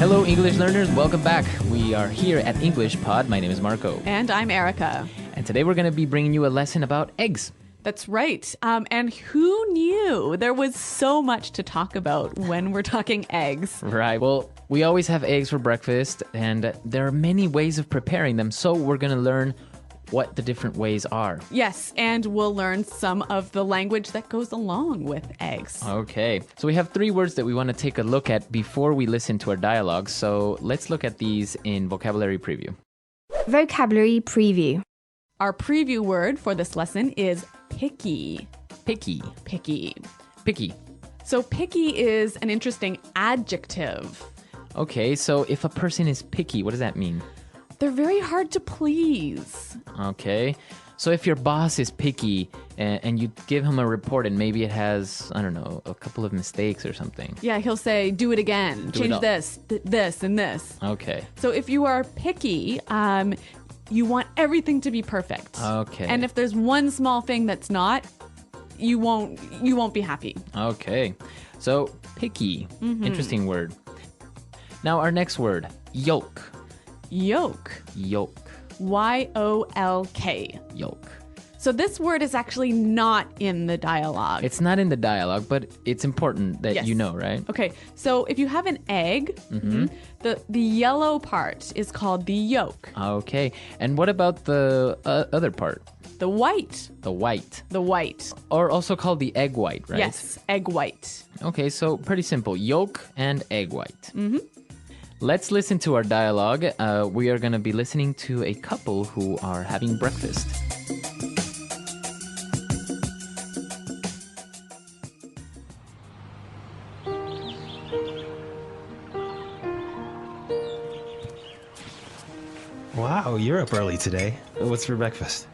Hello, English learners. Welcome back. We are here at EnglishPod. My name is Marco. And I'm Erica. And today we're going to be bringing you a lesson about eggs. That's right. And who knew there was so much to talk about when we're talking eggs? Right. Well, we always have eggs for breakfast, and there are many ways of preparing them. So we're going to learn what the different ways are. Yes, and we'll learn some of the language that goes along with eggs. Okay. So we have 3 words that we want to take a look at before we listen to our dialogue. So let's look at these in vocabulary preview. Vocabulary preview. Our preview word for this lesson is picky. Picky. Picky. Picky. So picky is an interesting adjective. Okay, so if a person is picky, what does that mean? They're very hard to please. Okay. So if your boss is picky and you give him a report and maybe it has, I don't know, a couple of mistakes or something. Yeah, he'll say, do it again. Change this, this, and this. Okay. So if you are picky, you want everything to be perfect. Okay. And if there's one small thing that's not, you won't be happy. Okay. So picky. Interesting word. Now our next word, yolk. Yolk. Yolk. Y-O-L-K. Yolk. So this word is actually not in the dialogue. It's not in the dialogue, but it's important that Yes. you know, right? Okay, so if you have an egg, the yellow part is called the yolk. Okay. And what about the other part? The white. The white. The white. Or also called the egg white, right? Yes, egg white. Okay, so pretty simple. Yolk and egg white. Let's listen to our dialogue. We are going to be listening to a couple who are having breakfast. Wow, you're up early today. What's for breakfast?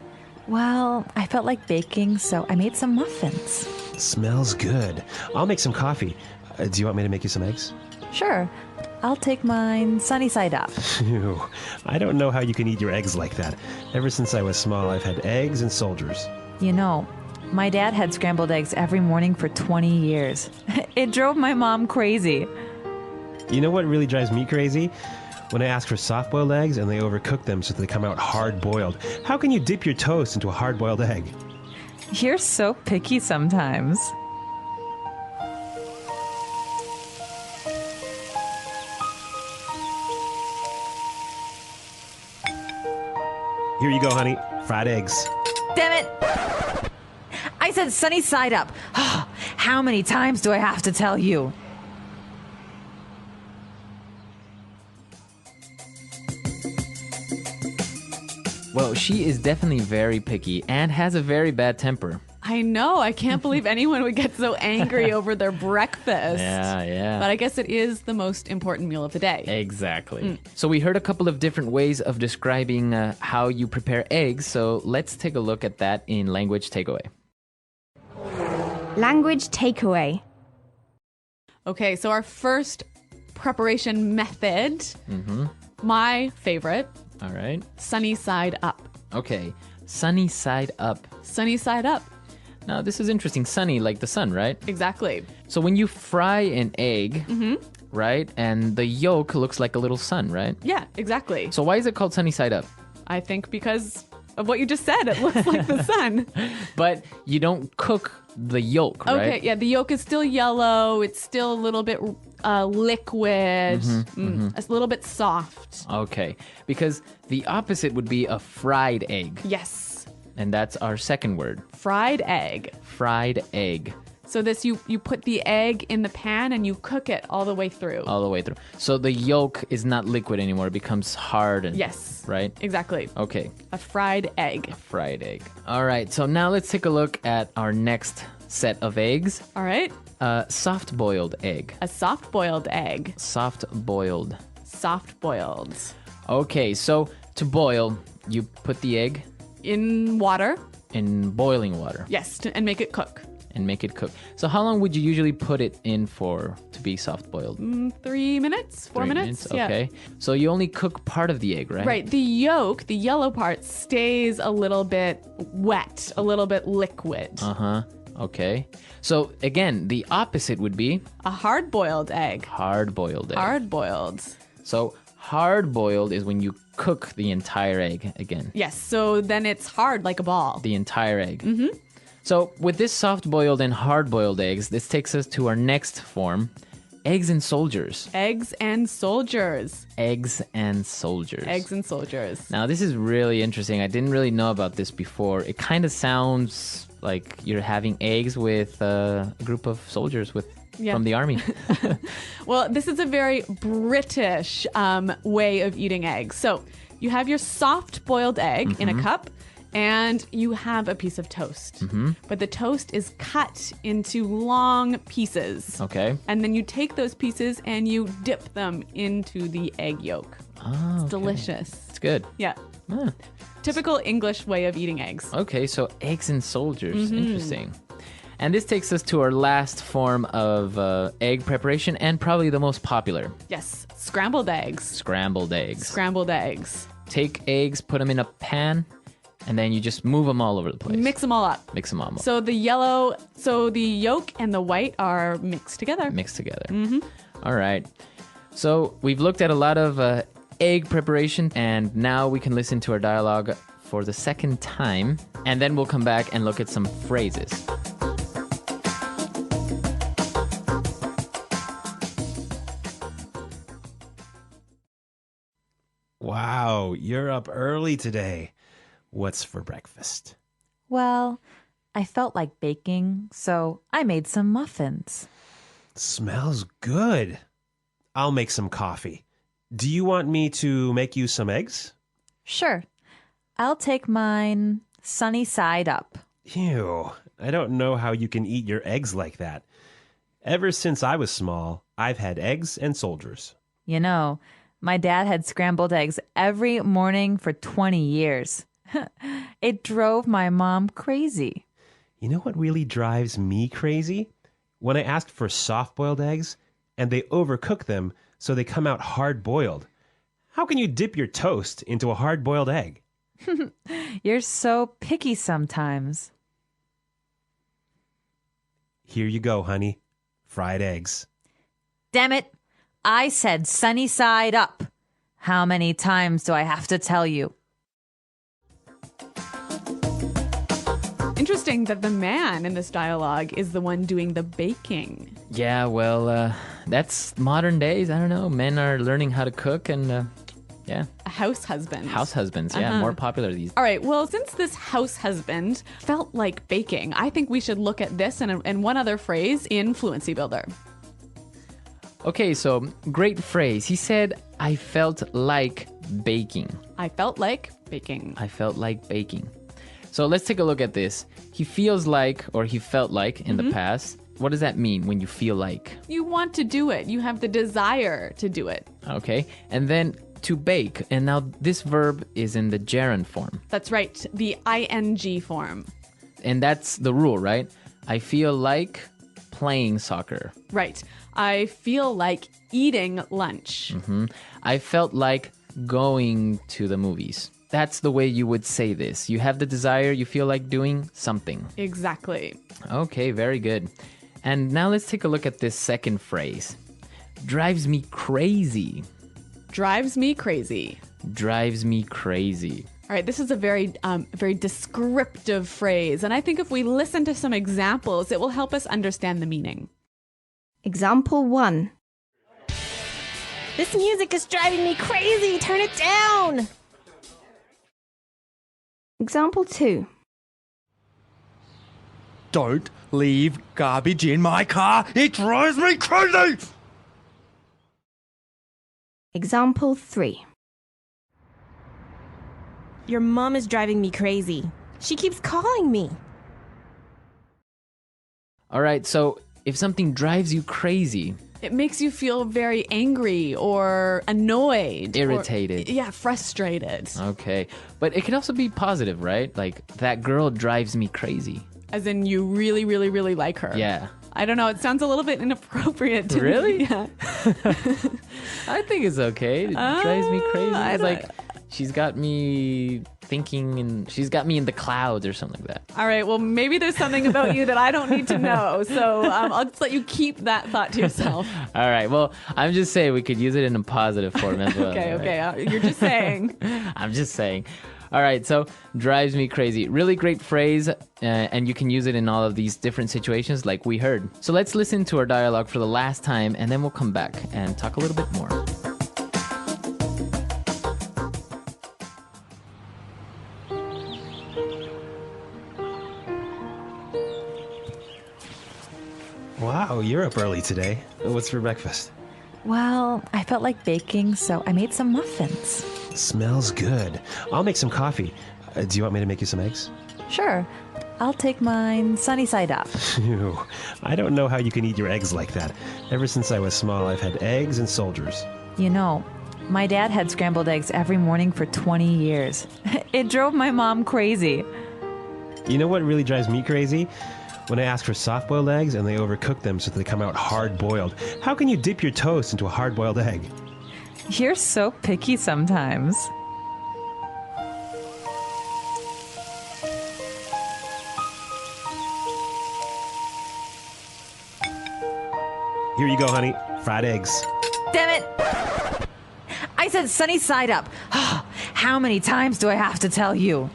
Well, I felt like baking, so I made some muffins. Smells good. I'll make some coffee. Do you want me to make you some eggs? Sure, I'll take mine sunny side up. Phew, I don't know how you can eat your eggs like that. Ever since I was small, I've had eggs and soldiers. You know, my dad had scrambled eggs every morning for 20 years. It drove my mom crazy. You know what really drives me crazy? When I ask for soft-boiled eggs and they overcook them so they come out hard-boiled. How can you dip your toast into a hard-boiled egg? You're so picky sometimes. Here you go, honey. Fried eggs. Damn it! I said sunny side up. How many times do I have to tell you? Well, she is definitely very picky and has a very bad temper. I know. I can't believe anyone would get so angry over their breakfast. Yeah. But I guess it is the most important meal of the day. Exactly. So we heard a couple of different ways of describing how you prepare eggs. So let's take a look at that in language takeaway. Language takeaway. Okay, so our first preparation method, my favorite, All right. sunny side up. Okay. Sunny side up. Sunny side up. Now, this is interesting. Sunny, like the sun, right? Exactly. So when you fry an egg, right, and the yolk looks like a little sun, right? Yeah, exactly. So why is it called sunny side up? I think because of what you just said. It looks like the sun. But you don't cook the yolk, right? Okay, yeah, the yolk is still yellow. It's still a little bit liquid, a little bit soft. Okay, because the opposite would be a fried egg. Yes, And that's our second word, fried egg. fried egg, So this, you put the egg in the pan and you cook it all the way through. all the way through. So the yolk is not liquid anymore. It becomes hard. And, Yes. Right? Exactly. Okay, A fried egg. fried egg. All right, so now let's take a look at our next set of eggs. All right. Soft-boiled egg. A soft-boiled egg. Soft-boiled. Soft-boiled. Okay, so to boil, you put the egg In water. in boiling water Yes, and make it cook. and make it cook. So how long would you usually put it in for to be soft-boiled? 3 minutes? 4 3 minutes? Yeah. Okay. So you only cook part of the egg, right? Right. The yolk, the yellow part, stays a little bit wet, a little bit liquid. Uh-huh. Okay. So again, the opposite would be A hard-boiled egg. hard-boiled egg. Hard-boiled. So hard-boiled is when you cook the entire egg again. Yes, so then it's hard like a ball. The entire egg. Mm-hmm. So with this soft-boiled and hard-boiled eggs, this takes us to our next form, eggs and soldiers. Eggs and soldiers. Eggs and soldiers. Eggs and soldiers. Now, this is really interesting. I didn't really know about this before. It kind of sounds like you're having eggs with a group of soldiers from the army. Well, this is a very British way of eating eggs. So you have your soft boiled egg in a cup, and you have a piece of toast. But the toast is cut into long pieces. Okay. And then you take those pieces and you dip them into the egg yolk. Oh, It's delicious. it's good. Yeah. Ah. Typical English way of eating eggs. Okay, so eggs and soldiers. Interesting. And this takes us to our last form of egg preparation and probably the most popular, Yes. Scrambled eggs. scrambled eggs. Scrambled eggs. Take eggs, put them in a pan, and then you just move them all over the place. Mix them all up. Mix them all up. So the yolk and the white are mixed together. Mixed together. All right. So we've looked at a lot of egg preparation, and now we can listen to our dialogue for the second time, and then we'll come back and look at some phrases. Wow, you're up early today. What's for breakfast? Well, I felt like baking, so I made some muffins. Smells good. I'll make some coffee. Do you want me to make you some eggs? Sure. I'll take mine sunny side up. Ew, I don't know how you can eat your eggs like that. Ever since I was small, I've had eggs and soldiers. You know, my dad had scrambled eggs every morning for 20 years. It drove my mom crazy. You know what really drives me crazy? When I ask for soft-boiled eggs, and they overcook them so they come out hard-boiled. How can you dip your toast into a hard-boiled egg? You're so picky sometimes. Here you go, honey. Fried eggs. Damn it. I said sunny side up. How many times do I have to tell you? Interesting that the man in this dialogue is the one doing the baking. Yeah, well, that's modern days. I don't know. Men are learning how to cook and, yeah. A house husband. House husbands, yeah, more popular these days. All right, well, since this house husband felt like baking, I think we should look at this and one other phrase in Fluency Builder. Okay, so great phrase. He said, I felt like baking. I felt like baking. I felt like baking. So let's take a look at this. He feels like, or he felt like in the past. What does that mean when you feel like? You want to do it. You have the desire to do it. Okay, and then to bake. And now this verb is in the gerund form. That's right, the ing form. And that's the rule, right? I feel like playing soccer. Right. I feel like eating lunch. I felt like going to the movies. That's the way you would say this. You have the desire, you feel like doing something. Exactly. Okay, very good. And now let's take a look at this second phrase. Drives me crazy. Drives me crazy. Drives me crazy. All right, this is a very descriptive phrase, and I think if we listen to some examples, it will help us understand the meaning. Example 1. This music is driving me crazy. Turn it down. Example 2. Don't leave garbage in my car. It drives me crazy. Example 3. Your mom is driving me crazy. She keeps calling me. All right, so if something drives you crazy, It makes you feel very angry or annoyed. Irritated. Or, frustrated. okay. But it can also be positive, right? Like, that girl drives me crazy. As in you really, really, really like her. Yeah. I don't know. It sounds a little bit inappropriate to Really? me. Yeah. I think it's okay. It drives me crazy. I It's don't- like, she's got me thinking, and she's got me in the clouds or something like that. All right. Well, maybe there's something about you that I don't need to know. So I'll just let you keep that thought to yourself. All right. Well, I'm just saying we could use it in a positive form as well. Okay. all right? Okay. You're just saying. I'm just saying. All right, so drives me crazy. Really great phrase, and you can use it in all of these different situations like we heard. So let's listen to our dialogue for the last time, and then we'll come back and talk a little bit more. Wow, you're up early today. What's for breakfast? Well, I felt like baking, so I made some muffins. Smells good. I'll make some coffee. Do you want me to make you some eggs? Sure, I'll take mine sunny side up. Ew. I don't know how you can eat your eggs like that. Ever since I was small, I've had eggs and soldiers. You know, my dad had scrambled eggs every morning for 20 years. It drove my mom crazy. You know what really drives me crazy? When I ask for soft-boiled eggs and they overcook them so that they come out hard-boiled. How can you dip your toast into a hard-boiled egg? You're so picky sometimes. Here you go, honey. Fried eggs. Damn it! I said sunny side up. How many times do I have to tell you?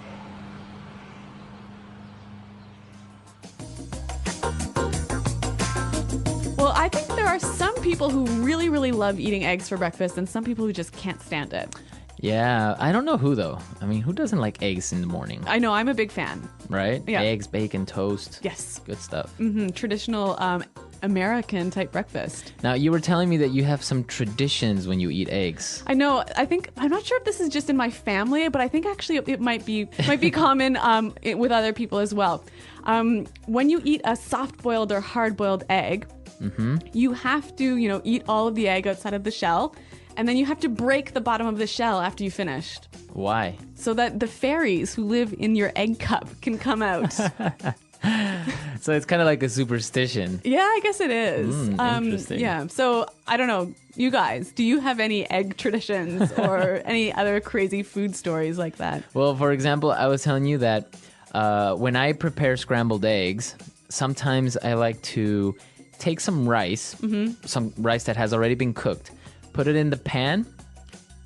Well, I think there are some people who really, really love eating eggs for breakfast and some people who just can't stand it. Yeah, I don't know who, though. I mean, who doesn't like eggs in the morning, I know, I'm a big fan. right? Yeah. Eggs, bacon, toast. Yes. Good stuff. Traditional American type breakfast. Now, you were telling me that you have some traditions when you eat eggs. I know. I'm not sure if this is just in my family, but I think actually it might be common with other people as well. When you eat a soft-boiled or hard-boiled egg, you have to, eat all of the egg outside of the shell, and then you have to break the bottom of the shell after you finished, Why? so that the fairies who live in your egg cup can come out. So it's kind of like a superstition. Yeah, I guess it is. Interesting. Yeah. So I don't know. You guys, do you have any egg traditions or any other crazy food stories like that? Well, for example, I was telling you that when I prepare scrambled eggs, sometimes I like to take some rice, some rice that has already been cooked, put it in the pan,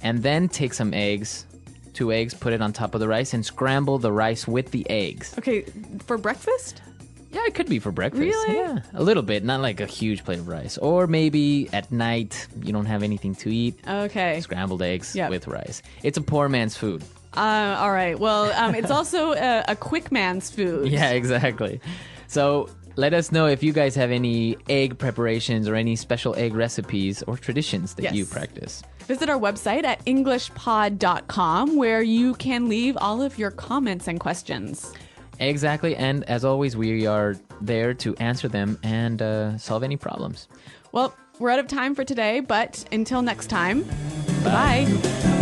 and then take some eggs, 2 eggs, put it on top of the rice, and scramble the rice with the eggs. Okay, for breakfast? Yeah, it could be for breakfast. Really? Yeah, a little bit, not like a huge plate of rice. Or maybe at night, you don't have anything to eat. Okay. Scrambled eggs Yep. with rice. It's a poor man's food. All right. Well, it's also a quick man's food. Yeah, exactly. So let us know if you guys have any egg preparations or any special egg recipes or traditions that you Yes. practice. Visit our website at EnglishPod.com where you can leave all of your comments and questions. Exactly. And as always, we are there to answer them and solve any problems. Well, we're out of time for today, but until next time, bye.